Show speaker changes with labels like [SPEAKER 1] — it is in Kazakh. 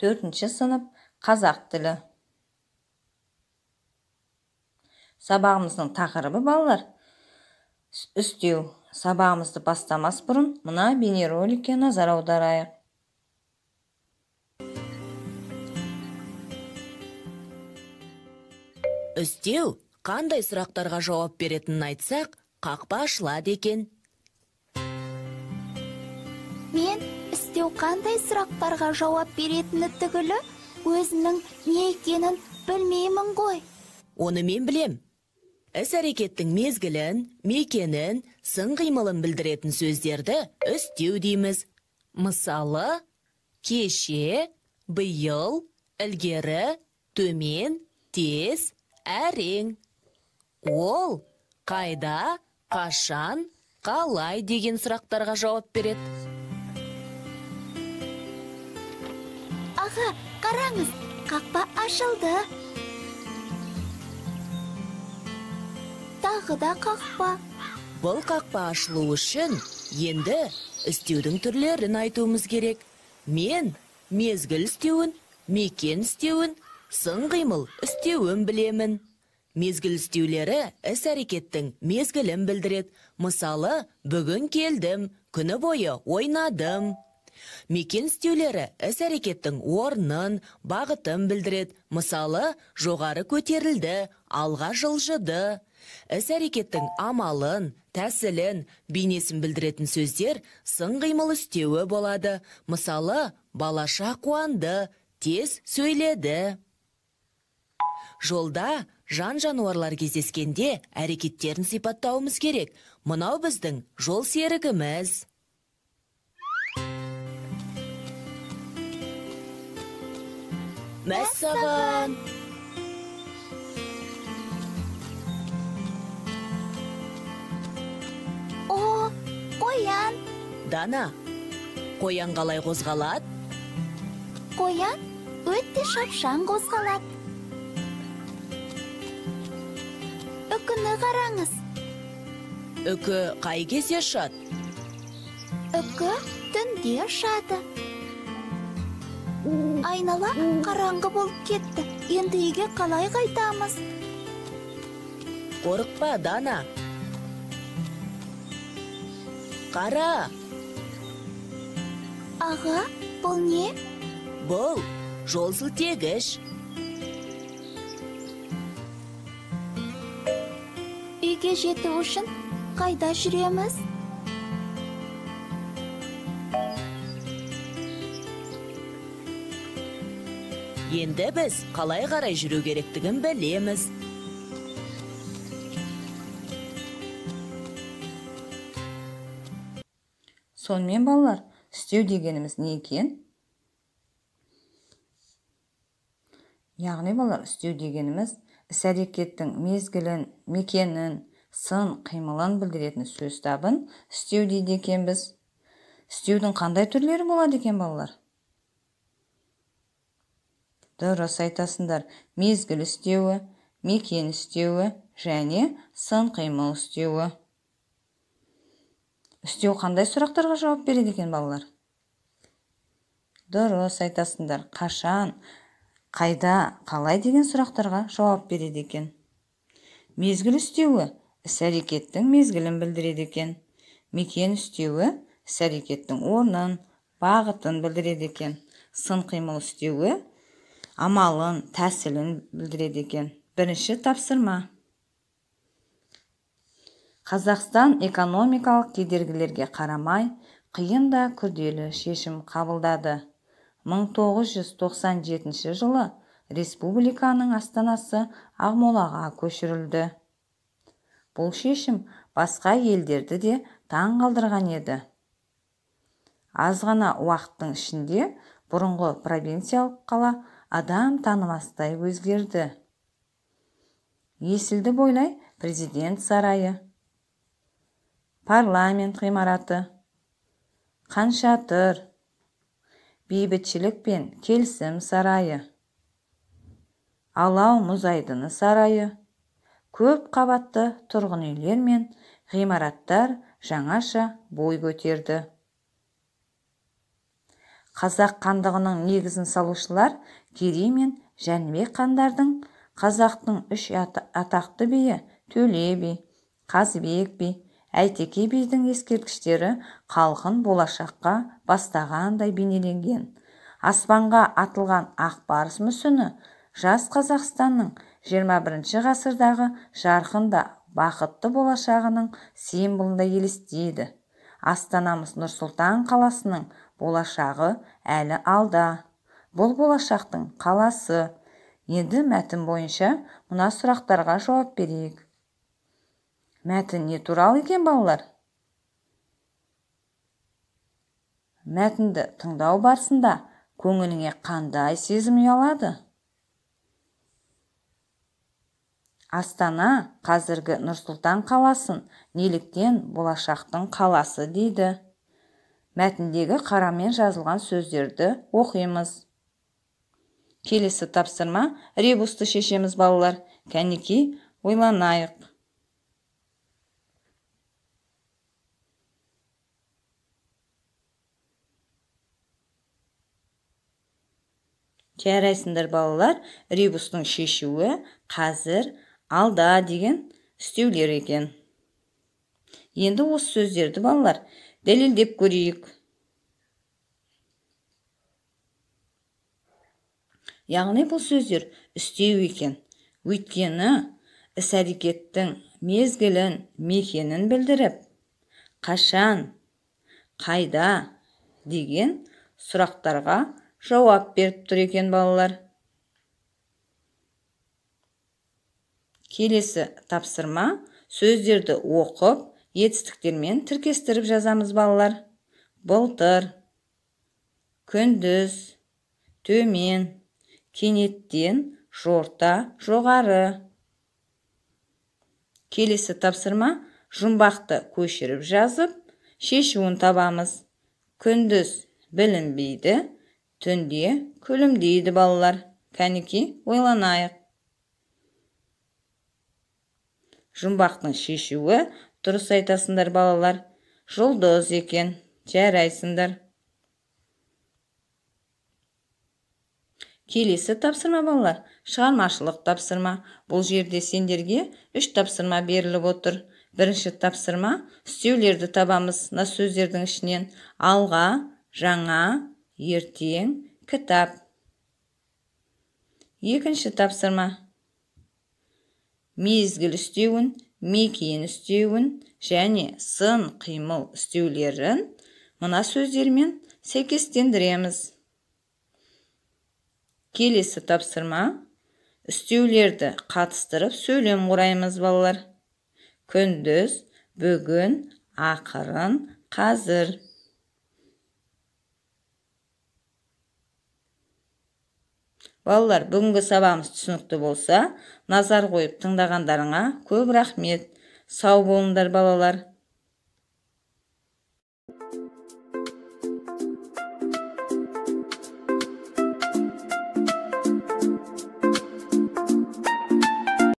[SPEAKER 1] 4-ші сынып қазақ тілі. Сабағымыздың тақырыбы балалар үстеу. Сабағымызды бастамас бұрын мына бейнероликке назар аударайық.
[SPEAKER 2] Үстеу қандай сұрақтарға жауап беретінін айтсақ, қақпа ашылады екен.
[SPEAKER 3] Мен үстеу қандай сұрақтарға жауап беретіні түгілі өзінің не екенін білмеймін ғой.
[SPEAKER 2] Оны мен білем. Іс-әрекеттің мезгілін, мекенін, сын қимылын білдіретін сөздерді үстеу дейміз. Мысалы, кеше, биыл, ілгері, төмен, тез, әрең. Ол қайда, қашан, қалай деген сұрақтарға жауап береді.
[SPEAKER 3] Аға, қараңыз, қақпа ашылды. Тағы да қақпа.
[SPEAKER 2] Бұл қақпа ашылу үшін енді үстеудің түрлерін айтуымыз керек. Мен мезгіл үстеуін, мекен үстеуін, сын қимыл үстеуін білемін. Мезгіл үстеулері іс-әрекеттің мезгілін білдіреді. Мысалы, бүгін келдім, күні бойы ойнадым. Мекен үстеулері іс-әрекеттің орнын, бағытын білдіреді. Мысалы, жоғары көтерілді, алға жылжыды. Іс-әрекеттің амалын, тәсілін, бейнесін білдіретін сөздер сын қимыл үстеуі болады. Мысалы, балаша қуанды, тез сөйледі. Жолда жан-жануарлар кездескенде әрекеттерін сипаттауымыз керек. Мынау біздің жол серігіміз. Мәссаған!
[SPEAKER 3] О, қоян!
[SPEAKER 2] Дана, қоян қалай қозғалады?
[SPEAKER 3] Қоян өтте шапшаң қозғалады. Үкіні қараңыз.
[SPEAKER 2] Үкі қай кезде ұшады?
[SPEAKER 3] Үкі түнде ұшады. Айнала қараңғы болып кетті. Енді үйге қалай қайтамыз?
[SPEAKER 2] Қорықпа, Дана. Қара.
[SPEAKER 3] Аға, бұл не?
[SPEAKER 2] Бұл жол сілтегіш.
[SPEAKER 3] Үйге жету үшін қайда жүреміз?
[SPEAKER 2] Енді біз қалай қарай жүру керектігін білеміз.
[SPEAKER 1] Сонымен балалар, үстеу дегеніміз не екен? Яғни балалар, үстеу дегеніміз іс-әрекеттің мезгілін, мекенін, сын қимылын білдіретін сөз табын үстеу дейді екенбіз. Үстеудің қандай түрлері болады екен балалар? Дұрыс айтасыңдар. Мезгіл үстеуі, мекен үстеуі және сын қимыл үстеуі. Үстеу қандай сұрақтарға жауап береді екен балалар? Дұрыс айтасыңдар. Қашан, қайда, қалай деген сұрақтарға жауап береді екен. Мезгіл үстеуі іс-әрекеттің мезгілін білдіреді екен. Мекен үстеуі іс-әрекеттің орнын, бағытын білдіреді екен. Сын қимыл үстеуі амалын, тәсілін білдіреді екен. Бірінші тапсырма. Қазақстан экономикалық кедергілерге қарамай, қиын да күрделі шешім қабылдады. 1997 жылы республиканың астанасы Ақмолаға көшірілді. Бұл шешім басқа елдерді де таң қалдырған еді. Аз ғана уақыттың ішінде бұрынғы провинциялық қала адам танымастай өзгерді. Есілді бойлай президент сарайы, парламент ғимараты, Қаншатыр, бейбітшілік пен келісім сарайы, Алау мұз айдыны сарайы, көп қабатты тұрғын үйлер мен ғимараттар жаңаша бой көтерді. Қазақ хандығының негізін салушылар Керей мен Жәнібек хандардың қазақтың үш атақты биі Төле би, Қазыбек би, Әйтеке бидің ескерткіштері халқын болашаққа бастағандай бейнеленген. Аспанға атылған ақ барыс мүсіні жас Қазақстанның 21 ғасырдағы жарқында бақытты болашағының символында елестейді. Астанамыз Нұр-Сұлтан қаласының болашағы әлі алда. Бұл болашақтың қаласы. Енді мәтін бойынша мына сұрақтарға жауап берейік. Мәтін не туралы екен, балалар? Мәтінді тыңдау барысында көңіліңе қандай сезім ұялады? Астана қазіргі Нұр-Сұлтан қаласын неліктен болашақтың қаласы дейді? Мәтіндегі қарамен жазылған сөздерді оқимыз. Келесі тапсырма ребусты шешеміз, балалар. Кәнекей, ойланайық. Жарайсыңдар, балалар. Ребустың шешуі қазір, алда деген істеулер екен. Енді осы сөздерді, балалар, дәлелдеп көрейік. Яғни бұл сөздер істеу екен. Өйткені іс-әрекеттің мезгілін, мекенін білдіріп, қашан, қайда деген сұрақтарға жауап беріп тұр екен, балалар. Келесі тапсырма сөздерді оқып, етістіктермен тіркестіріп жазамыз, балалар. Былтыр, күндіз, төмен, кенеттен, жорта, жоғары. Келесі тапсырма жұмбақты көшіріп жазып, шешуін табамыз. Күндіз білінбейді, түнде күлімдейді, балалар. Кәнекей, ойланайық. Жұмбақтың шешуі дұрыс айтасыңдар, балалар. Жұлдыз екен. Жарайсыңдар. Келесі тапсырма, балалар, шығармашылық тапсырма. Бұл жерде сендерге 3 тапсырма беріліп отыр. Бірінші тапсырма істеулерді табамыз. Мына сөздердің ішінен алға, жаңа, ертең, кітап. Екінші тапсырма мезгіл істеуін, мекен істеуін және сын қимыл істеулерін мына сөздермен сәйкестендіреміз. Келесі тапсырма істеулерді қатыстырып сөйлем құраймыз, балалар. Күндіз, бүгін, ақырын, қазір. Балалар, бүгінгі сабағымыз түсінікті болса, назар қойып тыңдағандарыңа көп рахмет. Сау болыңдар, балалар.